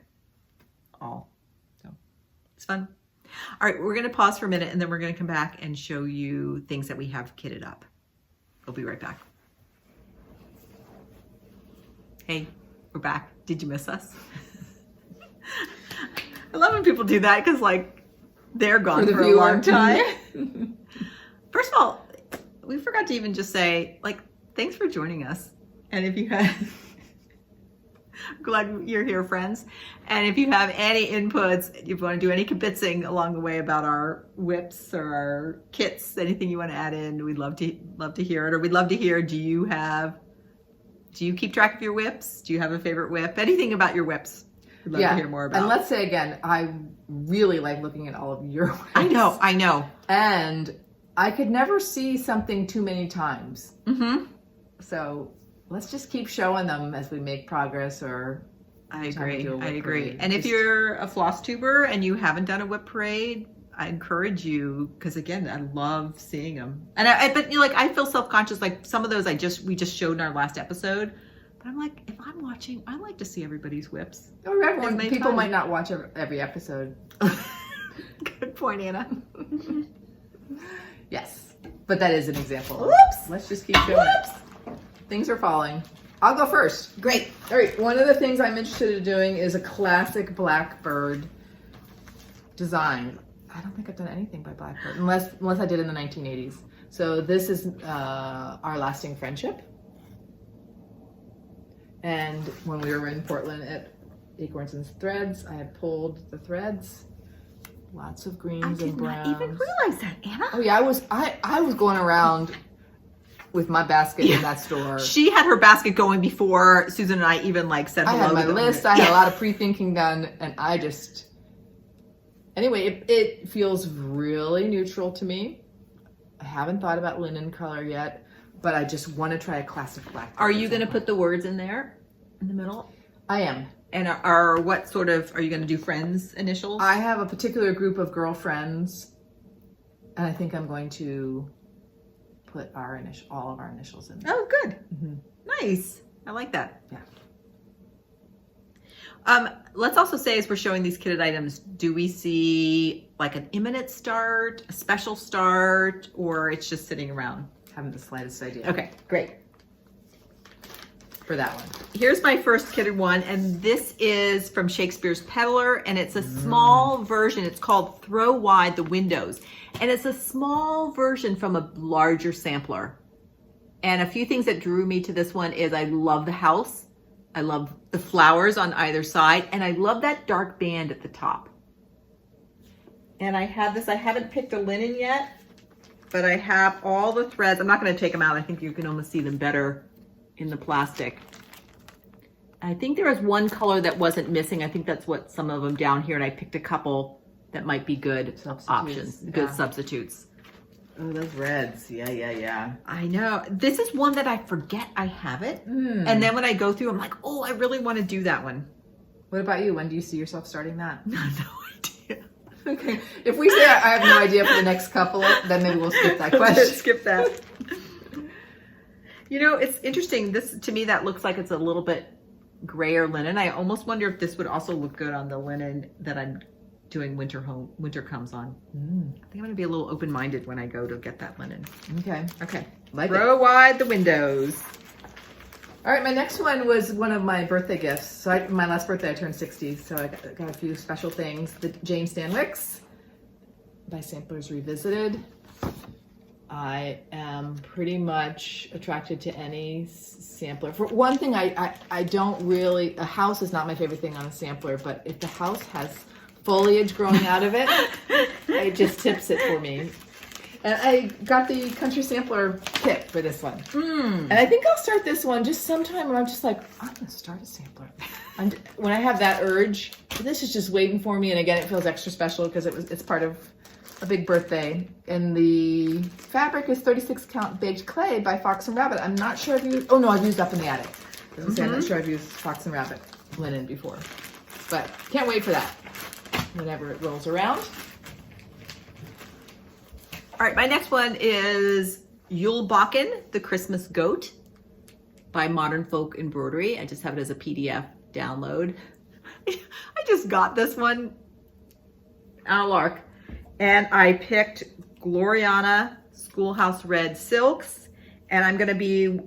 all. So it's fun. All right, we're going to pause for a minute and then we're going to come back and show you things that we have kitted up. We'll be right back. Hey, we're back. Did you miss us? I love when people do that because, like, they're gone for a long time. First of all, we forgot to even just say, like, thanks for joining us. And if you have, glad you're here, friends. And if you have any inputs, if you want to do any kibitzing along the way about our whips or our kits, anything you want to add in, we'd love to hear it. Or we'd love to hear, do you keep track of your whips? Do you have a favorite whip? Anything about your whips? We'd love to hear more about. And let's say again, I really like looking at all of your whips. I know. And I could never see something too many times. Mm-hmm. So let's just keep showing them as we make progress. Or I agree. And if you're a floss tuber and you haven't done a whip parade, I encourage you, because again, I love seeing them. And but you know, like, I feel self-conscious. Like some of those we just showed in our last episode. But I'm like, if I'm watching, I like to see everybody's whips. Or everyone, people might not watch every episode. Good point, Anna. Yes, but that is an example. Whoops. Let's just keep showing it. Things are falling. I'll go first. Great. All right. One of the things I'm interested in doing is a classic Blackbird design. I don't think I've done anything by Blackbird unless I did in the 1980s. So this is Our Lasting Friendship. And when we were in Portland at Acorns and Threads, I had pulled the threads. Lots of greens and browns. I did not even realize that, Anna. Oh yeah, I was going around with my basket in that store. She had her basket going before Susan and I even said hello. I had my list. I had a lot of pre-thinking done, and I just anyway. It feels really neutral to me. I haven't thought about linen color yet, but I just want to try a classic black. Are you going to put the words in there in the middle? I am. And what sort of, are you going to do friends initials? I have a particular group of girlfriends, and I think I'm going to put all of our initials in there. Oh, good. Mm-hmm. Nice. I like that. Yeah. Let's also say, as we're showing these kitted items, do we see like an imminent start, a special start, or it's just sitting around? Haven't the slightest idea. Okay, great. For that one. Here's my first kitted one, and this is from Shakespeare's Peddler, and it's a small version. It's called Throw Wide the Windows, and it's a small version from a larger sampler. And a few things that drew me to this one is I love the house. I love the flowers on either side, and I love that dark band at the top. And I have this, I haven't picked a linen yet, but I have all the threads. I'm not going to take them out. I think you can almost see them better in the plastic. I think there was one color that wasn't missing. I think that's what some of them down here, and I picked a couple that might be good options, good substitutes. Oh, those reds. Yeah. I know. This is one that I forget I have it. And then when I go through, I'm like, oh, I really want to do that one. What about you? When do you see yourself starting that? No idea. Okay. If we say I have no idea for the next couple, then maybe we'll skip that question. Skip that. You know, it's interesting. This, to me, that looks like it's a little bit grayer linen. I almost wonder if this would also look good on the linen that I'm doing winter comes on. I think I'm going to be a little open-minded when I go to get that linen. Okay. Throw wide the windows. All right, my next one was one of my birthday gifts. So my last birthday, I turned 60, so I got a few special things. The Jane Stanwicks by Samplers Revisited. I am pretty much attracted to any sampler. For one thing, I don't really, a house is not my favorite thing on a sampler, but if the house has foliage growing out of it, it just tips it for me. And I got the Country Sampler kit for this one. And I think I'll start this one just sometime where I'm just like, I'm going to start a sampler. And when I have that urge, this is just waiting for me. And again, it feels extra special because it's part of a big birthday. And the fabric is 36 count baked clay by Fox and Rabbit. I'm not sure if I've used up in the attic. I'm not sure I've used Fox and Rabbit linen before. But can't wait for that whenever it rolls around. All right, my next one is Yule Bakken, the Christmas Goat by Modern Folk Embroidery. I just have it as a PDF download. I just got this one on a lark, and I picked Gloriana Schoolhouse Red Silks, and I'm going to be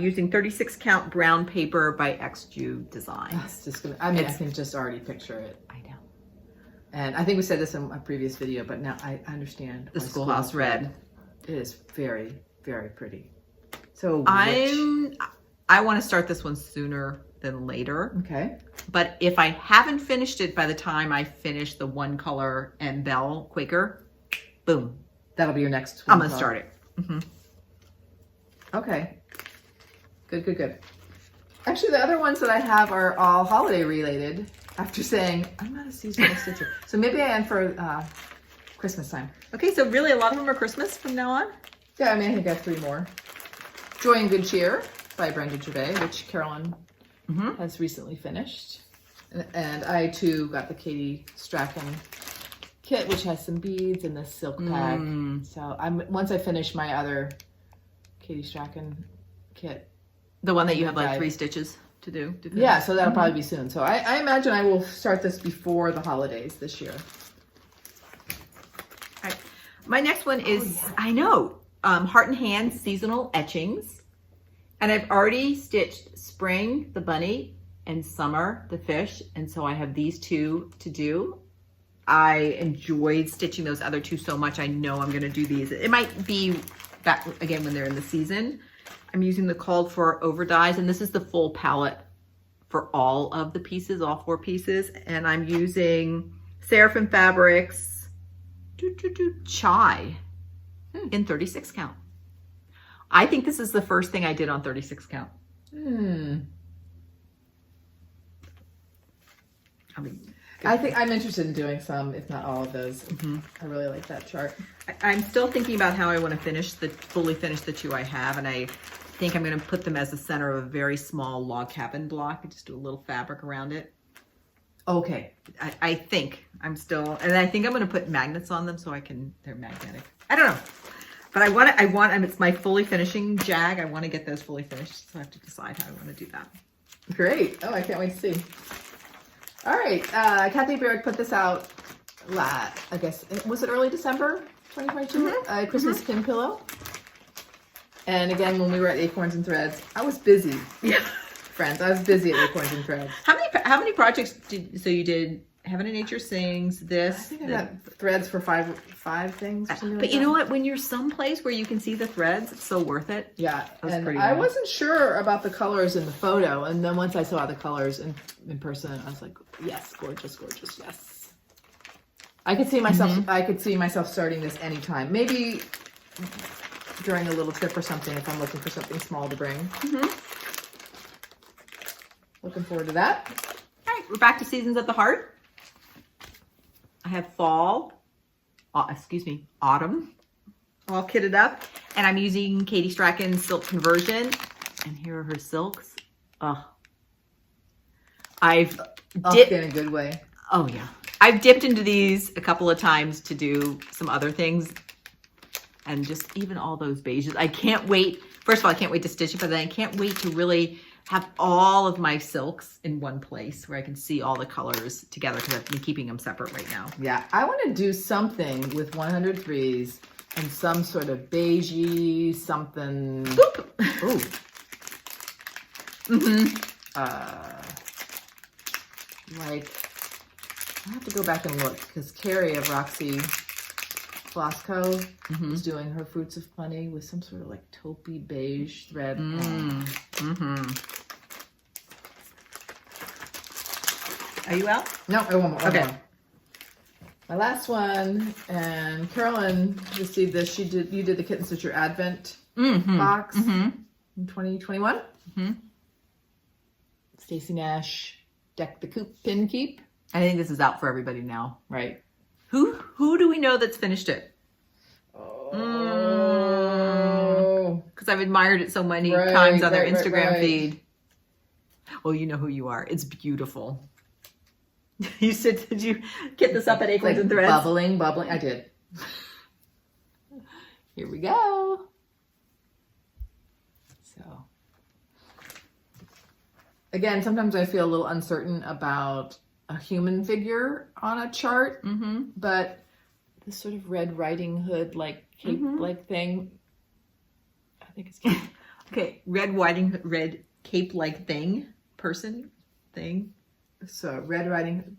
using 36 count brown paper by XJU Designs. That's just gonna, I mean, I can just already picture it. I know. And I think we said this in a previous video, but now I understand. The Schoolhouse Red. It is very, very pretty. So I want to start this one sooner than later. Okay. But if I haven't finished it by the time I finish the one color and Bell Quaker, boom. That'll be your next I'm going to start it. Mm-hmm. Okay. Good, good, good. Actually, the other ones that I have are all holiday related after saying, I'm not a seasonal stitcher. So maybe I am for Christmas time. Okay, so really a lot of them are Christmas from now on? Yeah, I mean, I think I have 3 more. Joy and Good Cheer by Brenda Gervais, which Carolyn has recently finished. And I too got the Katie Strachan kit, which has some beads and this silk pack. So once I finish my other Katie Strachan kit. The one that you have like 3 stitches to do? Yeah, so that'll probably be soon. So I imagine I will start this before the holidays this year. All right. My next one is, I know, Heart and Hand Seasonal Etchings. And I've already stitched spring, the bunny, and summer, the fish. And so I have these 2 to do. I enjoyed stitching those other 2 so much. I know I'm going to do these. It might be back again when they're in the season. I'm using the Called For Over Dyes, and this is the full palette for all of the pieces, all 4 pieces. And I'm using Seraphim Fabrics Chai in 36 count. I think this is the first thing I did on 36 count. I think I'm interested in doing some, if not all of those. I really like that chart. I'm still thinking about how I want to fully finish the 2 I have, and I think I'm going to put them as the center of a very small log cabin block and just do a little fabric around it. Okay. I think and I think I'm going to put magnets on them so they're magnetic. I don't know. But and it's my fully finishing jag. I want to get those fully finished, so I have to decide how I want to do that. Great. Oh, I can't wait to see. All right. Kathy Baird put this out, I guess, was it early December 2022? Christmas pin pillow. And again, when we were at Acorns and Threads, I was busy. Yeah. Friends, I was busy at Acorns and Threads. How many projects you did Heaven and Nature Sings, this? I think I got threads for five things or something like But you know what? When you're someplace where you can see the threads, it's so worth it. Yeah, and I wasn't sure about the colors in the photo, and then once I saw the colors in person, I was like, yes, gorgeous, gorgeous, yes. I could see myself. I could see myself starting this anytime. Maybe during a little trip or something if I'm looking for something small to bring. Looking forward to that. All right, we're back to Seasons at the Heart. I have autumn, all kitted up. And I'm using Katie Strachan's Silk Conversion. And here are her silks. I've dipped in a good way. Oh yeah. I've dipped into these a couple of times to do some other things. And just even all those beiges. I can't wait. First of all, I can't wait to stitch it, but then I can't wait to really have all of my silks in one place where I can see all the colors together because I've been keeping them separate right now. Yeah, I want to do something with 103s and some sort of beigey something. Boop. Ooh. Like, I have to go back and look because Carrie of Roxy Floss Co. is doing her Fruits of Plenty with some sort of like taupey beige thread. Are you out? No, I won't. Okay. My last one, and Carolyn received this. You did the Kitten Stitcher Advent box in 2021. Stacey Nash, Deck the Coop Pin Keep. I think this is out for everybody now. Right. Who do we know that's finished it? Because I've admired it so many times on their Instagram feed. Well, you know who you are. It's beautiful. You said, did you get this up at Acorns Like and Threads? bubbling. I did. Here we go. So, again, sometimes I feel a little uncertain about a human figure on a chart, but this sort of Red Riding Hood, like cape-like thing, I think it's cute. Okay, red cape-like thing, person, thing. So Red Riding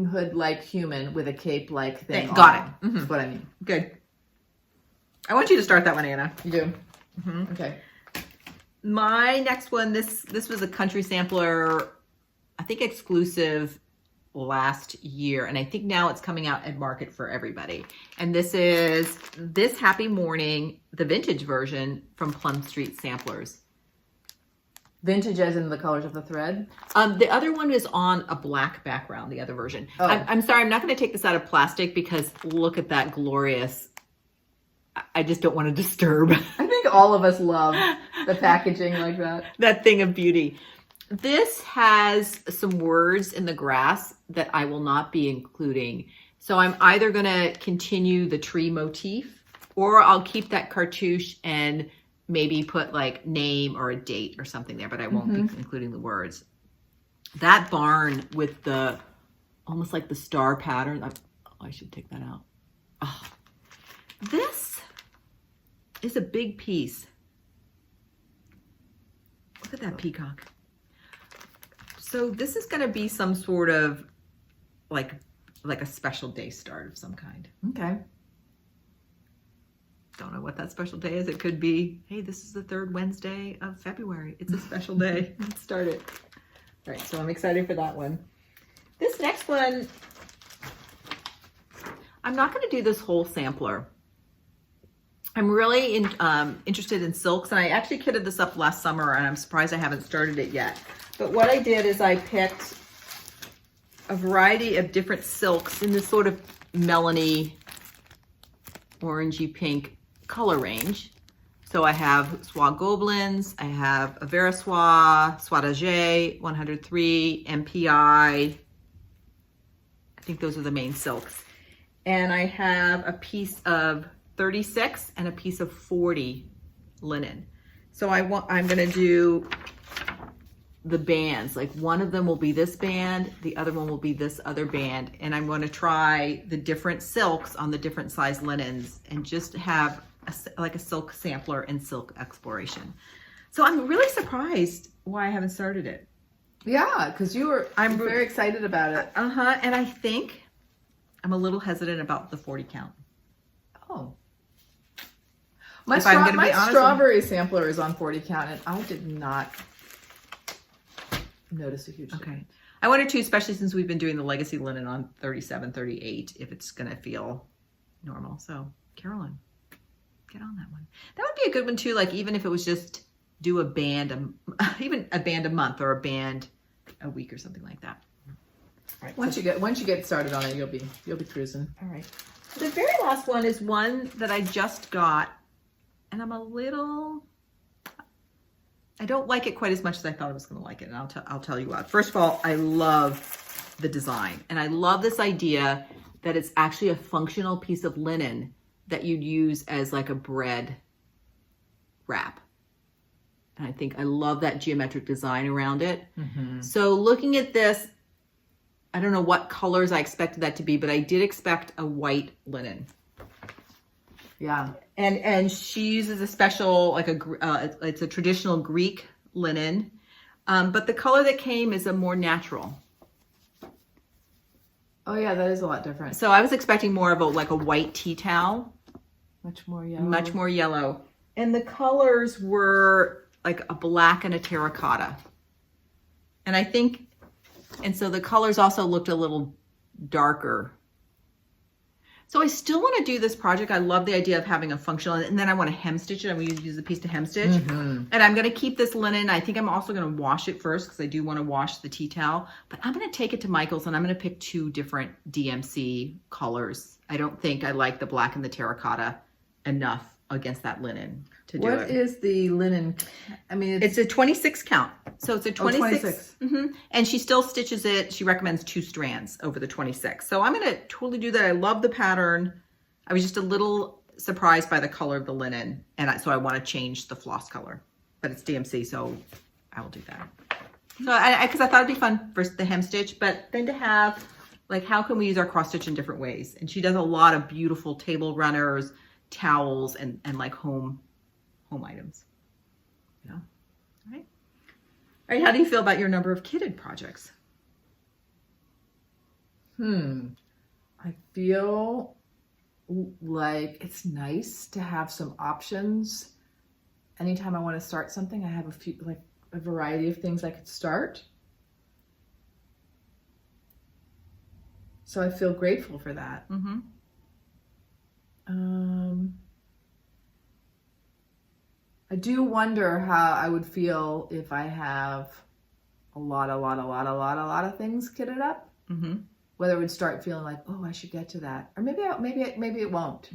Hood like human with a cape like thing. Got it. That's what I mean. Good. I want you to start that one, Anna. You do? Okay. My next one, this was a country sampler, I think exclusive last year, and I think now it's coming out at market for everybody. And this is This Happy Morning, the vintage version from Plum Street Samplers. Vintage as in the colors of the thread? The other one is on a black background, the other version. Oh. I'm sorry, I'm not going to take this out of plastic because look at that glorious, I just don't want to disturb. I think all of us love the packaging like that. That thing of beauty. This has some words in the grass that I will not be including. So I'm either going to continue the tree motif or I'll keep that cartouche and maybe put like name or a date or something there, but I won't be including the words. That barn with the, almost like the star pattern. I should take that out. Oh, this is a big piece. Look at that peacock. So this is going to be some sort of like a special day start of some kind. Okay. Don't know what that special day is. It could be, hey, this is the third Wednesday of February. It's a special day. Let's start it. All right, so I'm excited for that one. This next one, I'm not going to do this whole sampler. I'm really interested in silks, and I actually kitted this up last summer, and I'm surprised I haven't started it yet. But what I did is I picked a variety of different silks in this sort of melony, orangey pink color range. So I have Soie Gobelins, I have Avera Soie, Soie d'Agé, 103, MPI. I think those are the main silks. And I have a piece of 36 and a piece of 40 linen. So I'm going to do the bands. Like one of them will be this band, the other one will be this other band, and I'm going to try the different silks on the different size linens and just have like a silk sampler and silk exploration. So I'm really surprised why I haven't started it. Yeah, because I'm very excited about it. And I think I'm a little hesitant about the 40 count. Oh. My If I'm gonna be honest, strawberry sampler is on 40 count, and I did not notice a huge difference. Okay. I wanted to, especially since we've been doing the legacy linen on 37, 38, if it's going to feel normal. So Carolyn, get on that one. That would be a good one too. Like even if it was just do a band, even a band a month or a band a week or something like that. All right. Once you get started on it, you'll be cruising. All right. The very last one is one that I just got, and I'm a little, I don't like it quite as much as I thought I was going to like it, and I'll tell you what. First of all, I love the design, and I love this idea that it's actually a functional piece of linen that you'd use as like a bread wrap. And I think I love that geometric design around it. So looking at this, I don't know what colors I expected that to be, but I did expect a white linen. Yeah. And she uses a special, like it's a traditional Greek linen, but the color that came is a more natural. Oh yeah, that is a lot different. So I was expecting more of like a white tea towel. Much more yellow. Much more yellow. And the colors were like a black and a terracotta. And I think, and so the colors also looked a little darker. So I still want to do this project. I love the idea of having a functional, and then I want to hem stitch it. I'm going to use the piece to hem stitch. And I'm going to keep this linen. I think I'm also going to wash it first because I do want to wash the tea towel. But I'm going to take it to Michael's and I'm going to pick 2 different DMC colors. I don't think I like the black and the terracotta enough against that linen to do What it. is the linen? I mean, It's a 26 count. So it's a 26. 26. And she still stitches it. She recommends 2 strands over the 26. So I'm going to totally do that. I love the pattern. I was just a little surprised by the color of the linen. And so I want to change the floss color. But it's DMC, so I will do that. So because I thought it'd be fun for the hem stitch, but then to have, like, how can we use our cross stitch in different ways? And she does a lot of beautiful table runners, towels, and like home items. You know? All right. All right, how do you feel about your number of kitted projects? I feel like it's nice to have some options. Anytime I want to start something, I have a variety of things I could start. So I feel grateful for that. I do wonder how I would feel if I have a lot of things kitted up. Whether it would start feeling like, oh, I should get to that, or maybe it won't.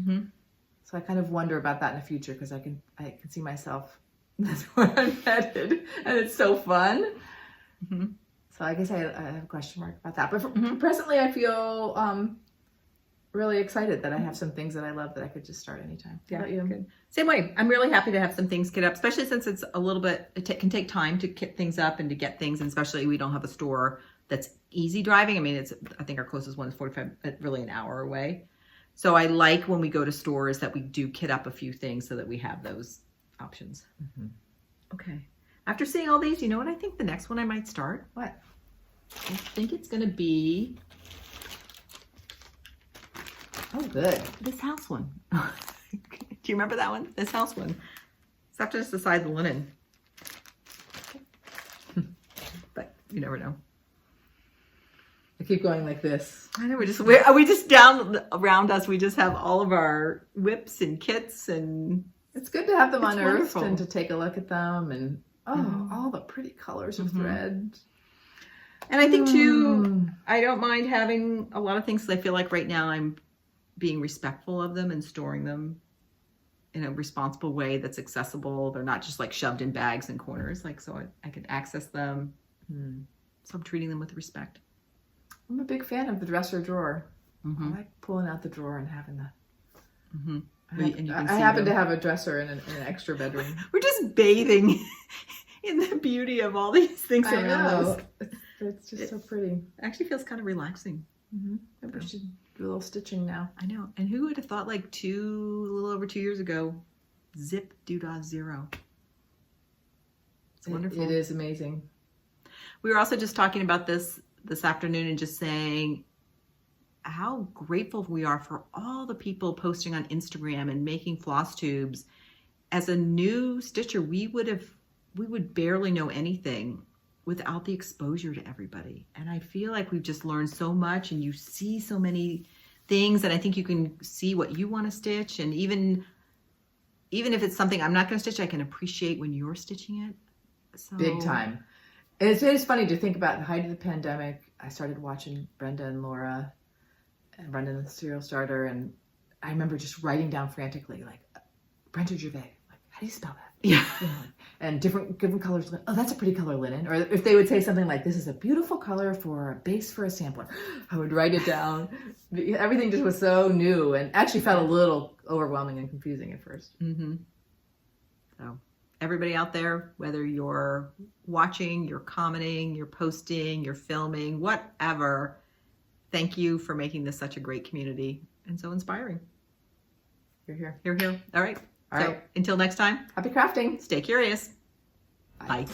So I kind of wonder about that in the future, because I can see myself. That's where I'm headed, and it's so fun. So I guess I have a question mark about that. But presently, I feel really excited that I have some things that I love that I could just start anytime. Yeah, How about you? good. Same way. I'm really happy to have some things kit up, especially since it's a little bit, it can take time to kit things up and to get things, and especially we don't have a store that's easy driving. I mean, I think our closest one is 45, really an hour away. So I like when we go to stores that we do kit up a few things so that we have those options. Okay. After seeing all these, you know what I think the next one I might start? What? I think it's going to be Good. this house one. Do you remember that one? This house one. It's after just the side of the linen. But you never know. I keep going like this. I know, we just down around us, we just have all of our whips and kits, and It's good to have them It's unearthed wonderful. and to take a look at them, and all the pretty colors of thread. And I think too, I don't mind having a lot of things, because I feel like right now I'm being respectful of them and storing them in a responsible way that's accessible. They're not just like shoved in bags and corners, like, so I can access them. So I'm treating them with respect. I'm a big fan of the dresser drawer. I like pulling out the drawer and having that. I happen to have a dresser in an extra bedroom. We're just bathing in the beauty of all these things I around know. us. It's just so pretty. It actually feels kind of relaxing. Maybe we should do a little stitching now. I know. And who would have thought, like a little over 2 years ago, zip doodah zero. It's wonderful. It is amazing. We were also just talking about this afternoon and just saying how grateful we are for all the people posting on Instagram and making floss tubes. As a new stitcher, we would barely know anything without the exposure to everybody. And I feel like we've just learned so much, and you see so many things, and I think you can see what you want to stitch. And even if it's something I'm not going to stitch, I can appreciate when you're stitching it. So, Big time. It's funny to think about the height of the pandemic. I started watching Brenda and Laura, and Brenda the Serial Starter, and I remember just writing down frantically, like, Brenda Gervais, like, how do you spell that? Yeah. And different colors. Oh, that's a pretty color, linen. Or if they would say something like, this is a beautiful color for a base for a sampler, I would write it down. Everything just was so new, and actually felt a little overwhelming and confusing at first. So everybody out there, whether you're watching, you're commenting, you're posting, you're filming, whatever, thank you for making this such a great community and so inspiring. You're here. You're here. All right. All right. Until next time, Happy crafting. stay curious. Bye. Bye.